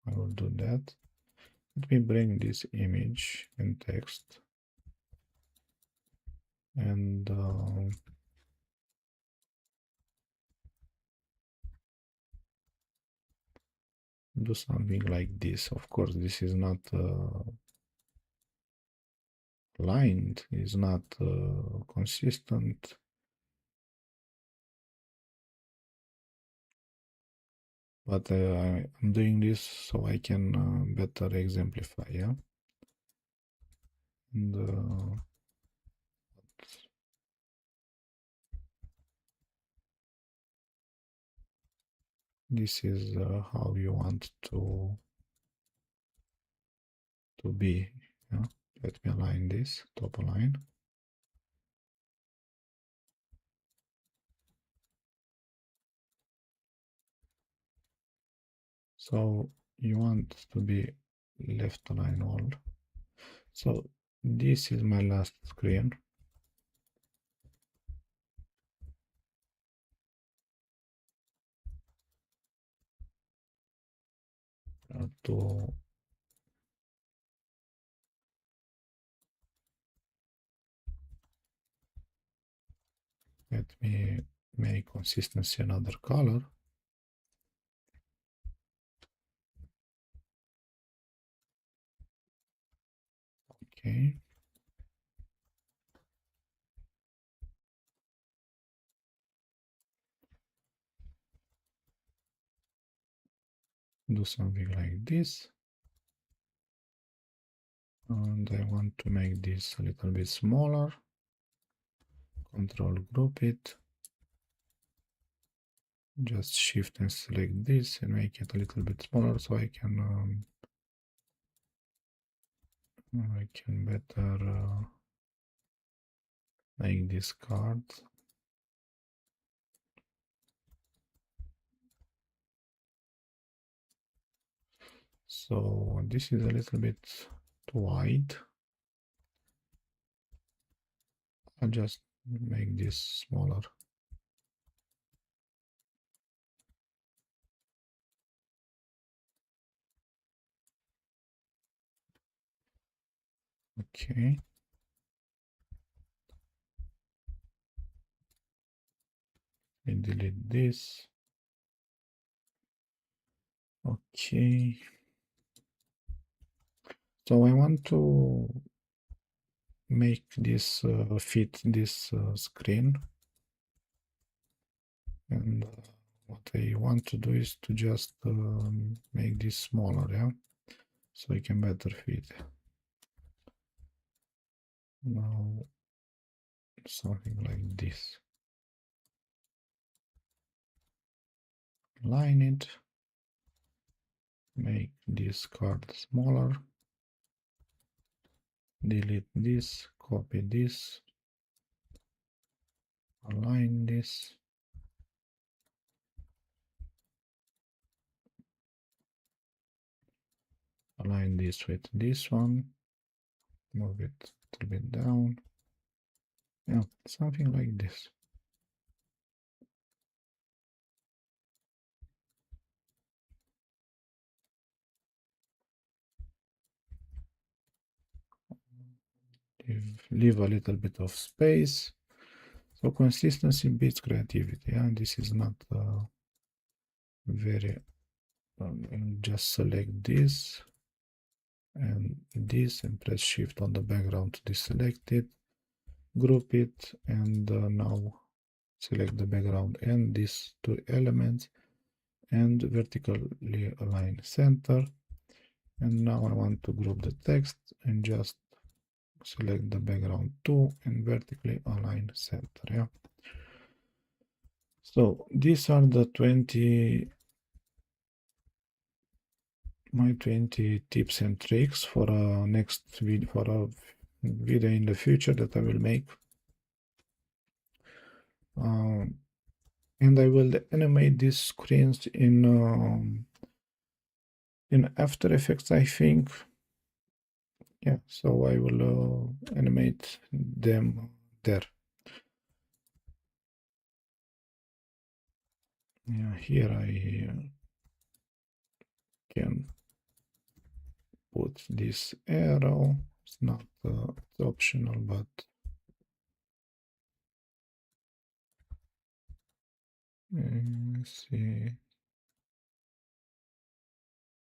I will do that. Let me bring this image and text, and do something like this. Of course, this is not lined, is not consistent. But I'm doing this so I can better exemplify, yeah? And this is how you want to be, yeah? Let me align this, top align. So you want to be left align all. So this is my last screen. To let me make consistency another color. Okay. Do something like this. And I want to make this a little bit smaller. Control group it. Just shift and select this and make it a little bit smaller so I can better make this card. So this is a little bit too wide. I'll just make this smaller. Okay. I delete this. Okay. So I want to make this fit this screen, and what I want to do is to just make this smaller, yeah, so I can better fit. Now something like this. Align it, make this card smaller, delete this, copy this, align this, align this with this one, move it a little bit down, yeah, something like this. Leave a little bit of space. So consistency beats creativity, and this is not very, just select this and press shift on the background to deselect it, group it, and now select the background and these two elements and vertically align center. And now I want to group the text and just select the background too and vertically align center, yeah. So these are the 20 tips and tricks for a next video, for a video in the future that I will make. And I will animate these screens in After Effects, I think. Yeah, so I will animate them there. Yeah, here I can put this arrow. It's not it's optional, but let's see.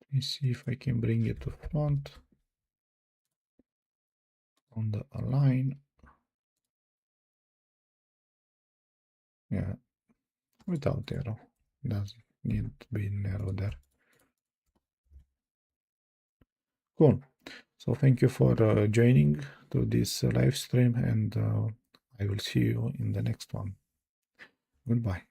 Let me see if I can bring it to front on the align. Yeah, without arrow. Doesn't need to be an arrow there. Cool. So thank you for joining to this live stream, and I will see you in the next one. Goodbye.